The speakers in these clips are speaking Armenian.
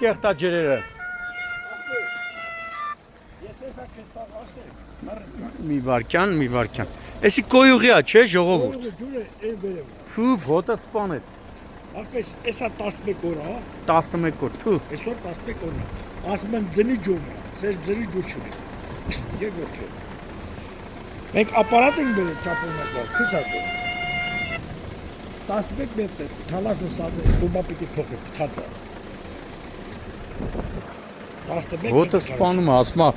կեղտա ջրերը։ Ես էսա քեզ սաղ ասեմ։ Մի վարքյան։ Էսի կոյուղի է, չէ, ժողովուրդ։ Ջուրը այն վերև։ Ֆուվ, հոտը սպանեց։ Ակես էսա 11 օր է, 11 օր, թու։ այսօր 11 օրն է։ Ասում են ձնի ջուրն է, սեր ձնի ջուր չունի։ Երկրորդ։ Մենք ապարատ ենք բերել ճապոնական, ցուցակը։ 11 մետր, թալասո սարը, ստումա պիտի փոխի, պտացա։ 11 Հոտը սպանում է, ասում է,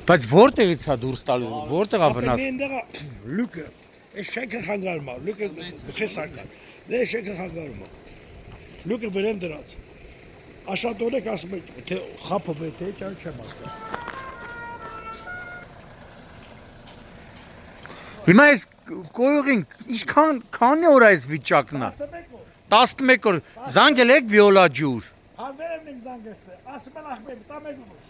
բայց որտեղից է դուրս տալու, որտեղ է վնաս։ Ապենենդեղա լուկը, այս շեքը խանգարում է, լուկը խեսական, դե շեքը խանգարում է։ Լուկը վրեն դրած։ Աշատորեք ասում եք, թե խապը բետ է, չան չեմ ասկա։ Հիմա այս կոյուղին, քանի օր է այս վիճակն է։ 11 օր, զանգել եք վիոլա ջուր։ Վերև ենք զանգեցնել, ասում են ախմեն, տամեկ ուղուշ,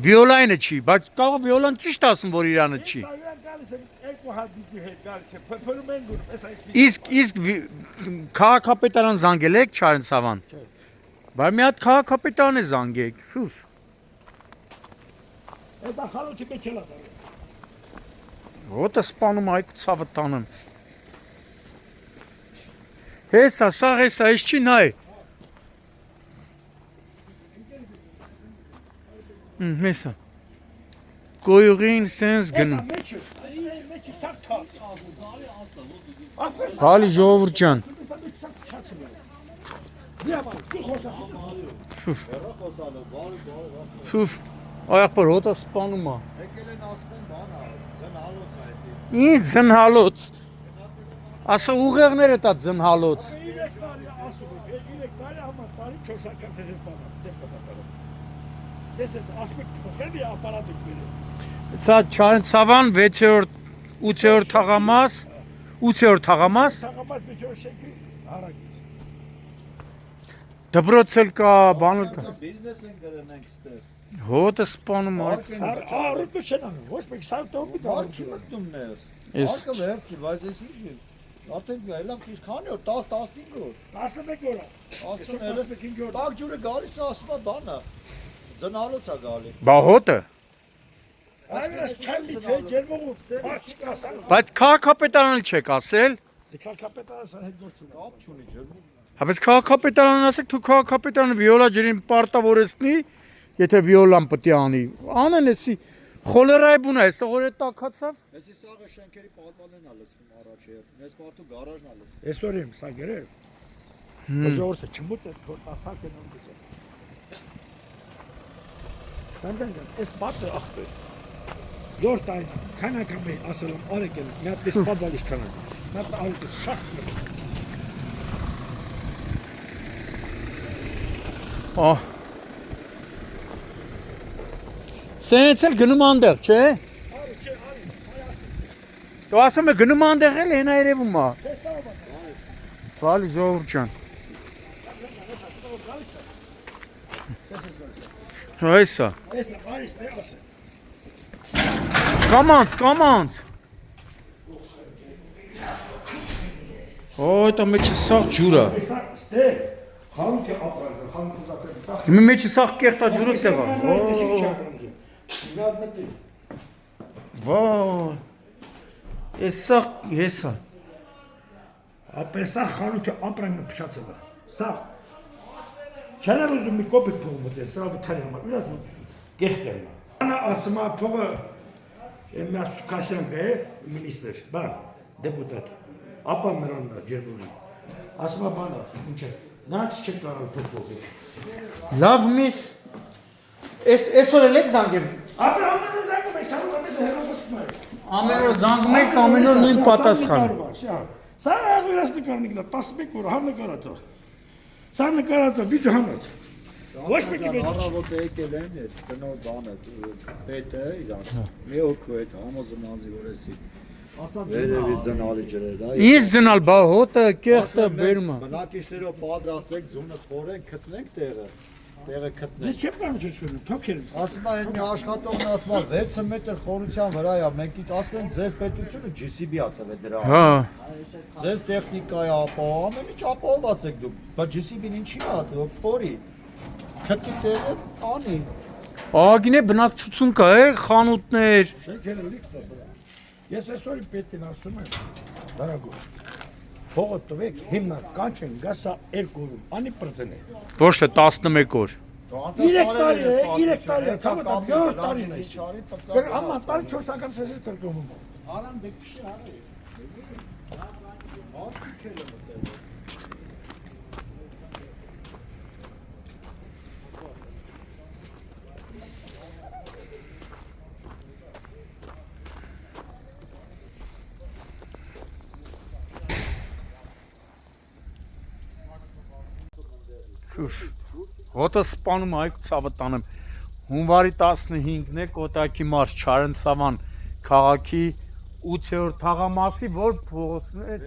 Վիոլայինը չի, բայց կարող վիոլան ճիշտ ասում, որ իրանը չի։ գալիս են, երկու հատ բիծի հետ գալիս են, փրում են գուրում, ես այս Իսկ քաղաքապետարան զանգել եք Չարենցավան։ Բայց մի հատ քաղաքապետարան է զանգեք, ֆուվ։ Ես ախալոքի մեջ էլ ադարում։ Հոտը սպանում այդ ցավը տանեմ։ Հեսա, սաղ հեսա, ես չի նայ։ Հեսա։ Կոյուղին սենց գնում։ Մեջը սաղ թակ։ Հալի ժողովուրդ ջան։ Ֆուվ, այախպոր հոտը սպանում է։ Եկել են ասում են բանա, ձնհալոց է հետի։ Ինչ ձնհալոց։ Ասա ուղեղները տա ձնհալոց։ 3 տարի ասում եք, 3 տարի համար տարի 4 անգամ ես պատամ, դեպ պատապարում։ Ես ասում եք փոխել մի ապարատ եք բերել։ Սա Չարենցավան 6-րդ 8-րդ թաղամաս, 8-րդ թաղամաս, Թաղամաս մի չոր շեքի հարակից։ դպրոցել կա, բանել կա։ Բիզնես են գրեն ենք ստեղ։ Հոտը սպանում է։ Առուտը չեն անում, ոչ մեկ սար տողմի Մարդ չի մտնում ներս։ Ես- Արկը վերցնի, բայց ես ինչ եմ։ Արդեն այլավ քիչ քանի օր, 10-15 օր։ 11 օր է։ Ասում են, 15 օր։ տակ ջուրը գալիս է, ասում է բանա։ Ձնհալոց է գալի։ Բա հոտը։ Այս քալից է ջերմողուց, մարդ չկասան։ Բայց քաղաքապետարանը չեք ասել։ Դեկակապետանը սա հետ գործ չունի։ Կապ չունի ջերմ։ Բայց քաղաքապետարանն ասեք, თუ քաղաքապետարանը վիոլա ջրին պարտավորեցնի, եթե վիոլան պետք է անի։ Անեն էսի խոլերայի բուն է, հեսա որ է տակացավ։ Էսի սաղը շենքերի պատվալեն է լսվում առաջ երթին, ես մարդու գարաժն է լսվում։ Այսօր եմ սա գրել։ Ժողովուրդը չմուծ է, որ տասակ են անգուս է։ Դանդան, այս պատը ախպեր։ Յորդ այն, քան անգամ է ասել եմ արեք եմ, մի հատ դես պատվալիշ կանան։ Մի հատ արեք շախ մը։ Ահ։ Սենց էլ գնում անտեղ, չէ։ Արի, չէ, արի ասել։ Դու ասում ես գնում անտեղ էլ հենա երևում է։ Տեսնավ բան։ Բալի ժողովուրդ ջան։ Ես ասում եմ գալիս է։ Ես գալիս է։ Հեսա։ Ես արիս դե ասել։ Կամանց։ Օ, դա մեջը սաղ ջուր է։ Սա ստե խանութ է ապրանքը, խանութ ուզացել ծախ։ Հիմա մեջը սաղ կեղտա ջուրը տեղա։ Տեսիք չի ապրանքը։ Գալ մտի։ Վայ։ Էս սաղ հեսա։ Ապեր սա խանութ է ապրանքը փշացել է։ Սա չեն ուզում մի կոպեկ փող մտել, սա վթարի համար։ Ուրասում գեղտերն է։ Անա ասում է փողը Մացուկասյան է մինիստր, բան, դեպուտատ։ Ապա նրան ջերմուրի։ Ասում է բանը, ինչ է։ Նա չեք կարող փոխել։ Լավ միս։ Այսօր էլ եք զանգել։ Ապեր ամեն օր զանգում եք, ցավոք ամենը հերոսում է։ Ամեն օր զանգում եք, ամեն օր նույն պատասխան։ Սա աղվերաս նկարնիկ դա 11 օր համ նկարածա։ Սա նկարածա բիճ հանած։ Ոչ մեկի մեջ։ Առավոտ եկել են այդ տնօր բանը, պետը իրանց։ Մի օքու այդ համոզմանզի որ էսի։ Վերևից ձնալի ջրեր դա։ Ինչ ձնալ, բա հոտը, կեղտը բերում է։ Բնակիչներով պատրաստեք ձունը խորեն, գտնենք տեղը։ տեղը գտնել։ Ես չեմ կարող շեշտել, թոքեր եմ։ Ասում է մի աշխատողն ասում է 6 մետր խորության վրա է, մենք իդ ասում են ձեզ պետությունը GCB-ա տվել դրա։ Հա։ Ձեզ տեխնիկա է ապահով, ամեն ինչ ապահովված եք դուք, բայց GCB-ն ինչի է տվել, փորի։ Քտի տեղը անի։ Ագինե բնակչություն կա է, խանութներ։ Շենքերը լիքտ է բրա։ Ես այսօր պետքին ասում եմ, դարագո։ Փողը տվեք, հիմա կանչեն գասա 2 օրում, անի պրծենե։ Ոչ թե 11 օր։ 3 տարի է, 3 տարի է, ցավը 7 տարին է։ Դեռ ամա տարի 4 անգամ սեսից կրկնում։ Արամ դե քշի արի։ Արտիքելը մտել։ Հոտը սպանում այք ցավը տանեմ։ Հունվարի 15-ն է Կոտայքի մարզ Չարենցավան քաղաքի 8-րդ թաղամասի որ փողոցն է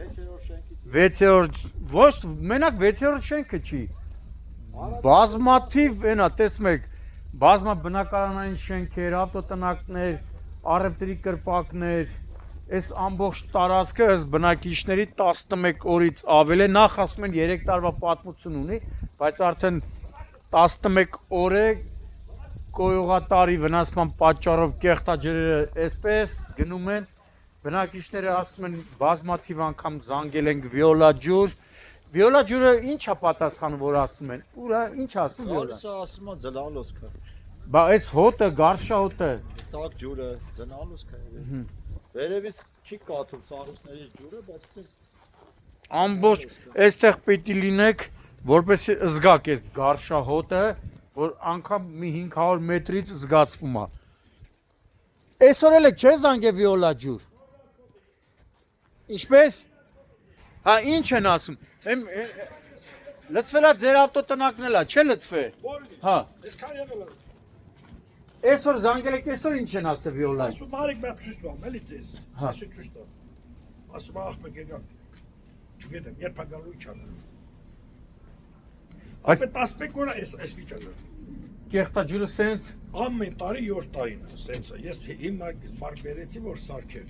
6-րդ ոչ մենակ 6-րդ շենքը չի բազմաթիվ այնա տեսնում եք բազմա բնակարանային շենքեր, ավտոտնակներ, առևտրի կրպակներ այս ամբողջ տարածքը ըստ բնակիչների 11 օրից ավել է նախ ասում են 3 տարվա պատմություն ունի բայց արդեն 11 օր է կոյուղատարի վնասման պատճառով կեղտաջրերը այսպես գնում են բնակիչները ասում են բազմաթիվ անգամ զանգել ենք վիոլա ջուրը ի՞նչ է պատասխանում որ ասում են ուրա ի՞նչ ասում վիոլա Ալսա ասում է ձլալոս կա բա այս հոտը գարշա հոտը տակ ջուրը ձնալոս կա վերևից չի կաթում սարուսներից ջուրը բայց դե ամբողջ այստեղ պիտի լինեք որպեսզի զգաք այս գարշա հոտը որ անգամ մի 500 մետրից զգացվում է այսօր էլ չէ զանգե վիոլա ջուր ինչպես հա ինչ են ասում լծվելա ձեր ավտոտնակն էլա չէ լծվել հա Այսքան եղել է։ այսօր զանգել եք այսօր ինչ են ասել վիոլա Ասում արեք մա ցույց տամ, էլի ձեզ։ Հա։ Ասի ցույց տամ։ Ասում ախպեկ եկա։ Չգիտեմ, երբ գալու իջանը։ Այս- Այս 11 օր այս վիճակը։ կեղտաջուրը սենց Ամեն տարի 7 տարին է, սենց է։ Ես հիմա մարկ վերեցի որ սարքել։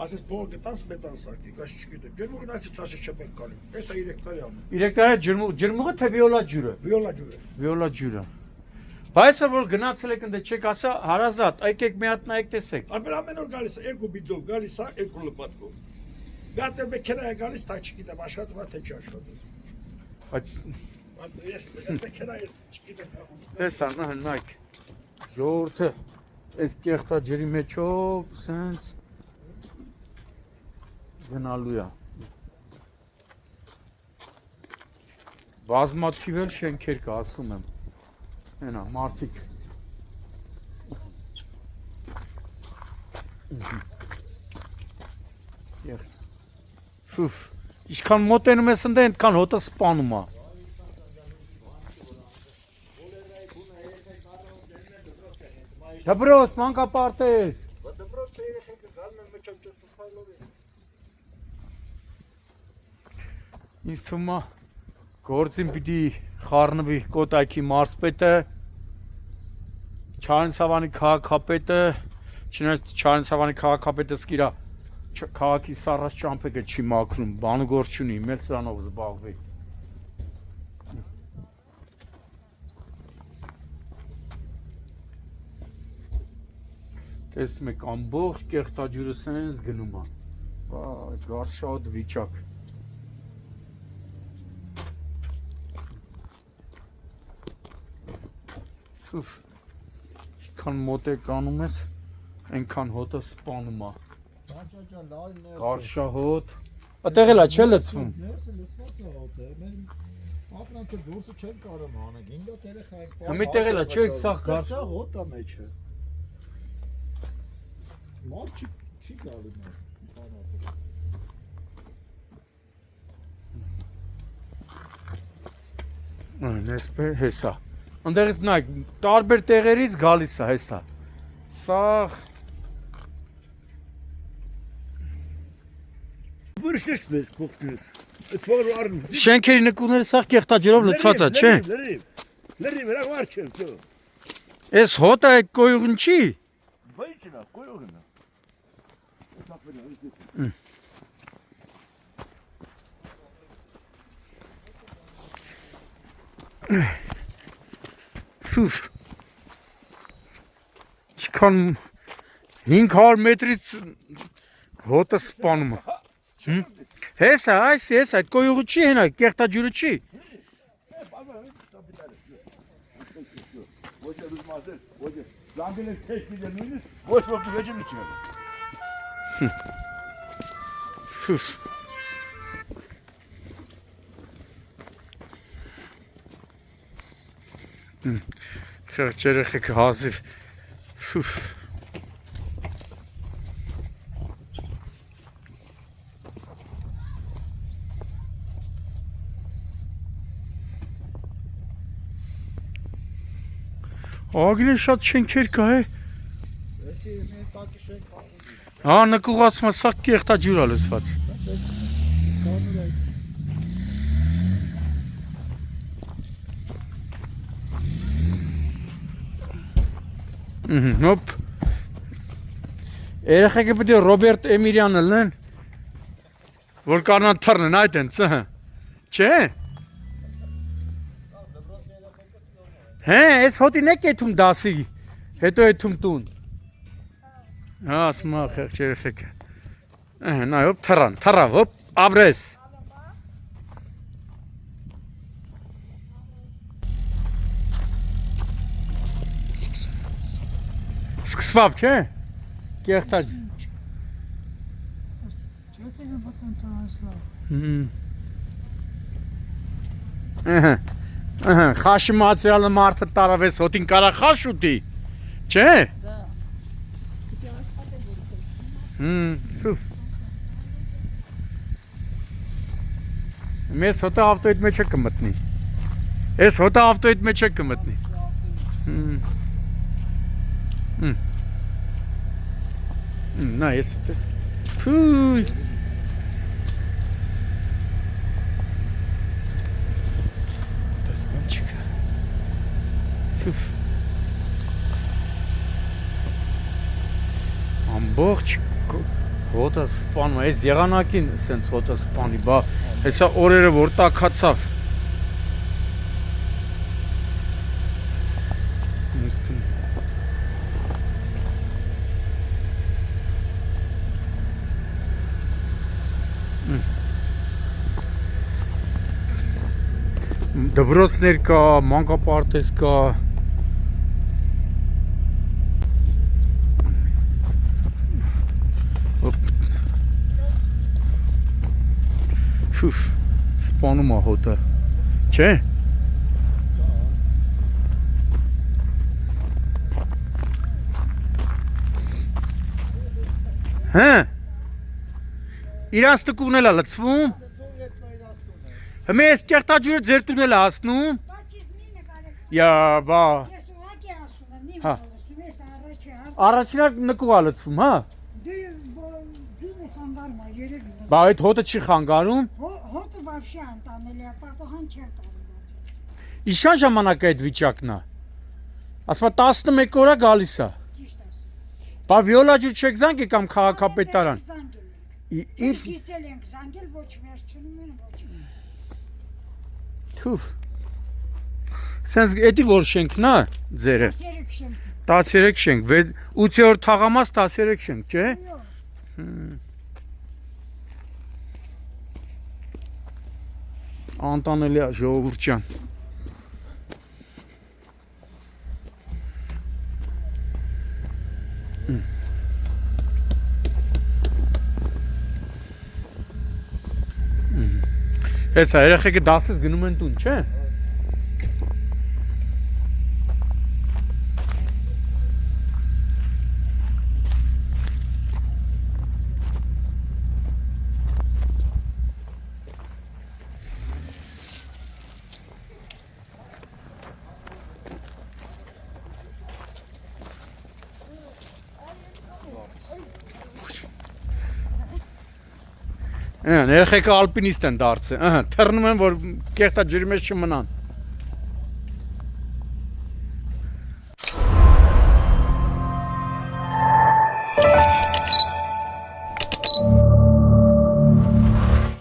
Ասես փողը գտան սպետան սարքի, գաս չգիտեմ։ Ջերմուղը ասի ծաշը չպետք կանի։ Էսա 3 տարի անում։ 3 տարի ջրմուղը թե վիոլա ջուրը Վիոլա ջուրը։ Վիոլա ջուրը Բայց որ գնացել եք ընդ չեք ասա հարազատ եկեք մի հատ նայեք տեսեք Ապեր ամեն օր գալիս է 2 բիձով, գալիս է 2 լպատկով։ Գատեր մեքենա է գալիս, տա չգիտեմ աշխատում է թե չի աշխատում։ բայց Ես մեքենա ես չգիտեմ։ տեսա նայեք ժողովուրդը այս կեղտաջրի մեջով սենց գնալու է բազմաթիվ էլ շենքեր կա ասում եմ այնա մարդիկ Ֆուֆ ինչքան մոտենում ես ընդ այնքան հոտը սպանում է Դբրոս մանկապարտեզ դպրոցը երեխեքը գալն են մեջով ճշտփայլով Ինձ թվում է գործին պիտի խառնվի Կոտայքի մարզպետը Չարենցավանի քաղաքապետը չնայած Չարենցավանի քաղաքապետը սկիրա քաղաքի սառած ճամփեգը չի մաքրում բանը գործ չունի մեծ սրանով զբաղվի Տեսնում եք ամբողջ կեղտաջուրը սենց գնում է վայ գարշաուտ վիճակ Ուֆ Ինչքան մոտ եք անում ես այնքան հոտը սպանում է Ճաճա լարի ներս Գարշահոտ Այդտեղ էլա չէ լցվում ներսը լսված է հոտը մեր ապրանքը դուրսը չեն կարող անել ինձ երեխայք Համիտեղ էլա չէ սա գարշ Սա հոտա մեջը Մարդ չի գալու Նեսպե հեսա Ընդեղից նայք տարբեր տեղերից գալիս է հեսա Սա Վրշես մեր կողքնից։ Այդ փողը առնում։ շենքերի նկուները սա կեղտաջրով լցված է, չէ։ Լրի վրա վար չես դու։ Էս հոտը այդ կոյուղն չի։ Բայչնա, կոյողնա։ Ֆուֆ։ Չքան 500 մետրից հոտը սպանում է։ Հեսա, այս այդ կոյուղը չի հենա, կեղտաջուրը չի։ Ոչ ռուսմասեր, ոչ զանգել եք թեժ պիտել նույնից, ոչ ոքի վեճը մի չեղել։ Ֆուֆ։ Խեղճ երեխեք հազիվ։ Ֆուֆ։ Ագին շատ շենքեր կա է։ Էսի մի տակի շենք Հա, նկուղ ասում է, սա կեղտաջուր է լսված։ կանուր այդ։ Հոպ։ Երեխեքը պետք է Ռոբերտ Էմիրյանը լեն, որ կանան թռնեն այդ են, ծը։ Չէ։ Հե, այս հոտին եք եթում դասի, հետո եթում տուն։ Հա, ասում է խեղճ երեխեքը։ Նա հոպ թռան, թռավ, հոպ, ապրես։ Սկսվավ, չէ։ Կեղտաջ։ Խաշի մացրալը մարդը տարավես հոտին կարա խաշ ուտի, չէ։ Մեզ հոտը ավտոյիդ մեջ է կմտնի։ Ես հոտը ավտոյիդ մեջ է կմտնի։ Նա ես հոտես։ Փույ։ Ամբողջ հոտը սպանում է, ես եղանակին սենց հոտը սպանի, բա հեսա օրերը որ տակացավ։ Դբրոցներ կա, մանկապարտեզ կա։ Ֆուֆ, սպանում է հոտը, չէ։ Հա։ Իրանց տկունն էլ է լցվում։ Հիմա այս կեղտաջուրը ձեր տուն էլ է հասնում։ Յա, բա։ Հա։ Առաջինը նկուղ է լցվում, հա։ Բա այդ հոտը չի խանգարում։ Հոտը вообще անտանել է, պատահան չեր կարողացել։ Ինչքան ժամանակ է այդ վիճակն է։ Ասում է 11 օր է գալիս է։ Ճիշտ ասում։ Բա վիոլաջուր չեք զանգի կամ քաղաքապետարան։ Ինչ գիծել ենք զանգել, ոչ վերցնում են, ոչ։ Թուֆ։ Սենց էդի որ շենքն է ձերը։ 13 շենք, 8-րդ թաղամաս 13 շենք, չէ։ Անտանելի է ժողովուրդ ջան։ Հեսա երեխեքը դասից գնում են տուն, չէ։ Երեխեքը ալպինիստ են դարձել, թռնում են, որ կեղտաջրի մեջ չմնան։